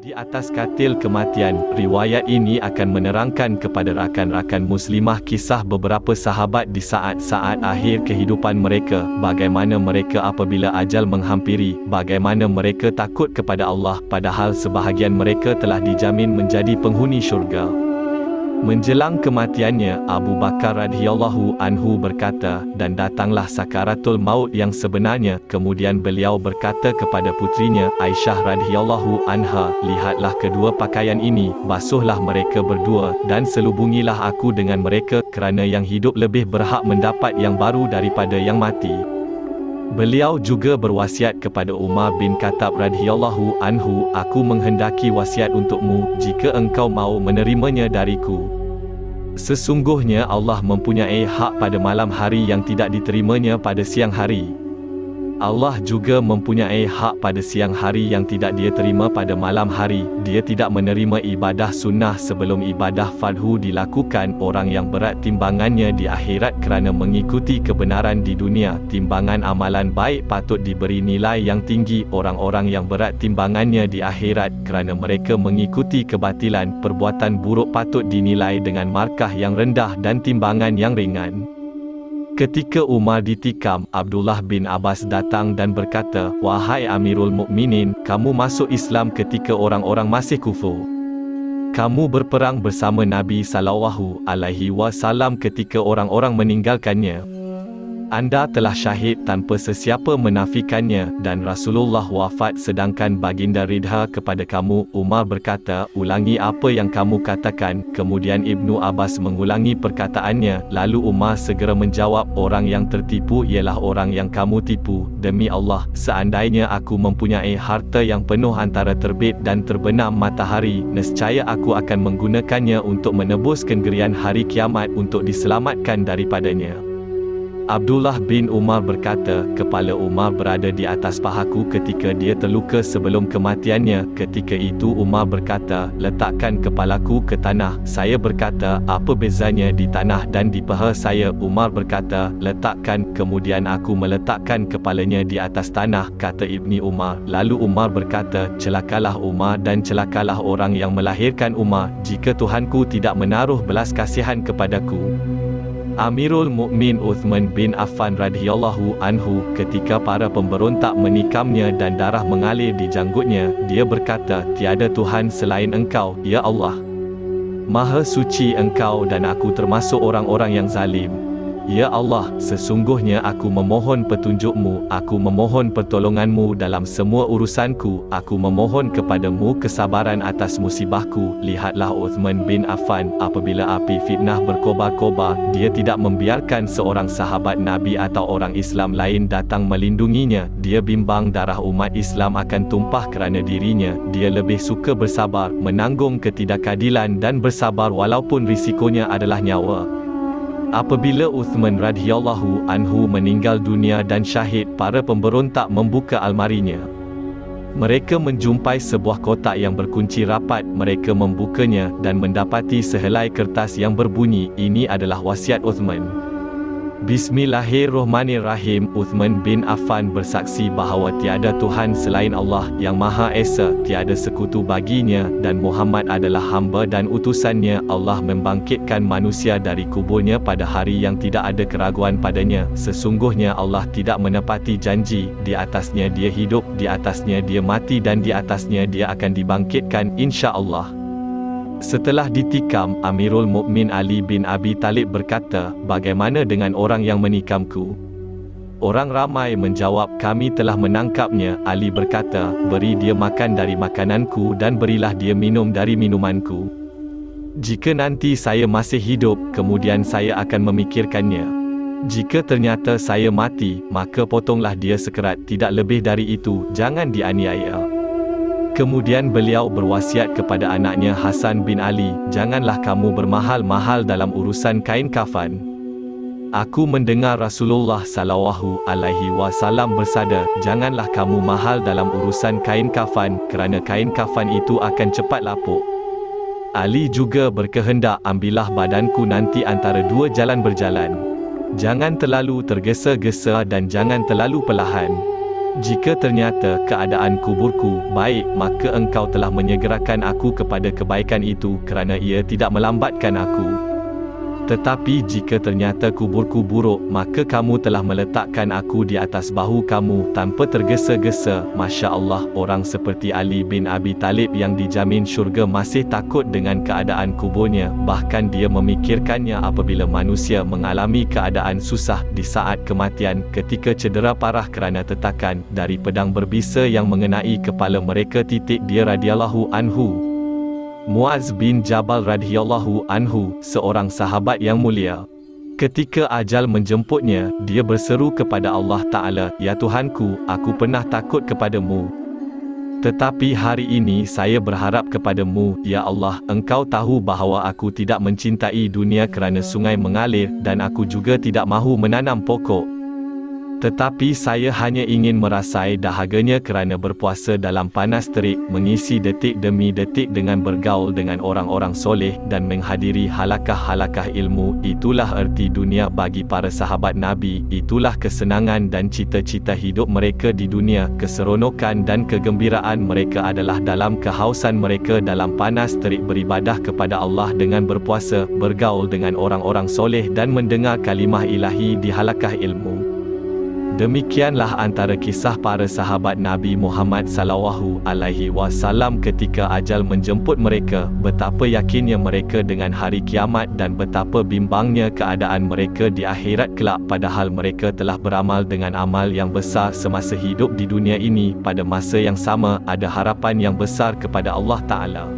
Di atas katil kematian, riwayat ini akan menerangkan kepada rakan-rakan muslimah kisah beberapa sahabat di saat-saat akhir kehidupan mereka, bagaimana mereka apabila ajal menghampiri, bagaimana mereka takut kepada Allah, padahal sebahagian mereka telah dijamin menjadi penghuni syurga. Menjelang kematiannya, Abu Bakar radhiyallahu anhu berkata, dan datanglah sakaratul maut yang sebenarnya. Kemudian beliau berkata kepada putrinya, Aisyah radhiyallahu anha, lihatlah kedua pakaian ini, basuhlah mereka berdua, dan selubungilah aku dengan mereka, kerana yang hidup lebih berhak mendapat yang baru daripada yang mati. Beliau juga berwasiat kepada Umar bin Khattab radhiyallahu anhu, aku menghendaki wasiat untukmu, jika engkau mau menerimanya dariku. Sesungguhnya Allah mempunyai hak pada malam hari yang tidak diterimanya pada siang hari. Allah juga mempunyai hak pada siang hari yang tidak dia terima pada malam hari. Dia tidak menerima ibadah sunnah sebelum ibadah fardu dilakukan. Orang yang berat timbangannya di akhirat kerana mengikuti kebenaran di dunia, timbangan amalan baik patut diberi nilai yang tinggi. Orang-orang yang berat timbangannya di akhirat kerana mereka mengikuti kebatilan, perbuatan buruk patut dinilai dengan markah yang rendah dan timbangan yang ringan. Ketika Umar ditikam, Abdullah bin Abbas datang dan berkata, wahai Amirul Mukminin, kamu masuk Islam ketika orang-orang masih kufur. Kamu berperang bersama Nabi sallallahu alaihi wasallam ketika orang-orang meninggalkannya. Anda telah syahid tanpa sesiapa menafikannya, dan Rasulullah wafat sedangkan baginda ridha kepada kamu. Umar berkata, ulangi apa yang kamu katakan. Kemudian Ibnu Abbas mengulangi perkataannya, lalu Umar segera menjawab, orang yang tertipu ialah orang yang kamu tipu. Demi Allah, seandainya aku mempunyai harta yang penuh antara terbit dan terbenam matahari, nescaya aku akan menggunakannya untuk menebus kegerian hari kiamat untuk diselamatkan daripadanya. Abdullah bin Umar berkata, kepala Umar berada di atas pahaku ketika dia terluka sebelum kematiannya. Ketika itu Umar berkata, letakkan kepalaku ke tanah. Saya berkata, apa bezanya di tanah dan di paha saya? Umar berkata, letakkan. Kemudian aku meletakkan kepalanya di atas tanah, kata Ibni Umar. Lalu Umar berkata, celakalah Umar dan celakalah orang yang melahirkan Umar, jika Tuhanku tidak menaruh belas kasihan kepadaku. Amirul Mukmin Uthman bin Affan radhiyallahu anhu, ketika para pemberontak menikamnya dan darah mengalir di janggutnya, dia berkata, tiada Tuhan selain Engkau, ya Allah. Maha suci Engkau dan aku termasuk orang-orang yang zalim. Ya Allah, sesungguhnya aku memohon petunjuk-Mu, aku memohon pertolongan-Mu dalam semua urusanku, aku memohon kepadamu kesabaran atas musibahku. Lihatlah Uthman bin Affan, apabila api fitnah berkobar-kobar, dia tidak membiarkan seorang sahabat Nabi atau orang Islam lain datang melindunginya. Dia bimbang darah umat Islam akan tumpah kerana dirinya. Dia lebih suka bersabar, menanggung ketidakadilan dan bersabar walaupun risikonya adalah nyawa. Apabila Uthman radhiyallahu anhu meninggal dunia dan syahid, para pemberontak membuka almarinya. Mereka menjumpai sebuah kotak yang berkunci rapat. Mereka membukanya dan mendapati sehelai kertas yang berbunyi, ini adalah wasiat Uthman. Bismillahirrahmanirrahim. Uthman bin Affan bersaksi bahawa tiada Tuhan selain Allah yang Maha Esa, tiada sekutu baginya, dan Muhammad adalah hamba dan utusannya. Allah membangkitkan manusia dari kuburnya pada hari yang tidak ada keraguan padanya. Sesungguhnya Allah tidak menepati janji. Di atasnya dia hidup, di atasnya dia mati, dan di atasnya dia akan dibangkitkan, insya-Allah. Setelah ditikam, Amirul Mukmin Ali bin Abi Talib berkata, bagaimana dengan orang yang menikamku? Orang ramai menjawab, kami telah menangkapnya. Ali berkata, beri dia makan dari makananku dan berilah dia minum dari minumanku. Jika nanti saya masih hidup, kemudian saya akan memikirkannya. Jika ternyata saya mati, maka potonglah dia sekerat, tidak lebih dari itu, jangan dianiaya. Kemudian beliau berwasiat kepada anaknya Hasan bin Ali, janganlah kamu bermahal-mahal dalam urusan kain kafan. Aku mendengar Rasulullah sallallahu alaihi wasallam bersabda, janganlah kamu mahal dalam urusan kain kafan, kerana kain kafan itu akan cepat lapuk. Ali juga berkehendak, ambillah badanku nanti antara dua jalan berjalan. Jangan terlalu tergesa-gesa dan jangan terlalu perlahan. Jika ternyata keadaan kuburku baik, maka engkau telah menyegerakan aku kepada kebaikan itu kerana ia tidak melambatkan aku. Tetapi jika ternyata kuburku buruk, maka kamu telah meletakkan aku di atas bahu kamu tanpa tergesa-gesa. Masya Allah, orang seperti Ali bin Abi Talib yang dijamin syurga masih takut dengan keadaan kuburnya. Bahkan dia memikirkannya apabila manusia mengalami keadaan susah di saat kematian, ketika cedera parah kerana tetakan dari pedang berbisa yang mengenai kepala mereka. Dia radhiyallahu anhu. Muaz bin Jabal radhiyallahu anhu, seorang sahabat yang mulia. Ketika ajal menjemputnya, dia berseru kepada Allah Ta'ala, "Ya Tuhanku, aku pernah takut kepadamu. Tetapi hari ini saya berharap kepadamu, ya Allah. Engkau tahu bahawa aku tidak mencintai dunia kerana sungai mengalir, dan aku juga tidak mahu menanam pokok. Tetapi saya hanya ingin merasai dahaganya kerana berpuasa dalam panas terik, mengisi detik demi detik dengan bergaul dengan orang-orang soleh dan menghadiri halakah-halakah ilmu. Itulah erti dunia bagi para sahabat Nabi. Itulah kesenangan dan cita-cita hidup mereka di dunia. Keseronokan dan kegembiraan mereka adalah dalam kehausan mereka dalam panas terik beribadah kepada Allah dengan berpuasa, bergaul dengan orang-orang soleh dan mendengar kalimah ilahi di halakah ilmu." Demikianlah antara kisah para sahabat Nabi Muhammad sallallahu alaihi wasallam ketika ajal menjemput mereka, betapa yakinnya mereka dengan hari kiamat dan betapa bimbangnya keadaan mereka di akhirat kelak, padahal mereka telah beramal dengan amal yang besar semasa hidup di dunia ini. Pada masa yang sama, ada harapan yang besar kepada Allah Ta'ala.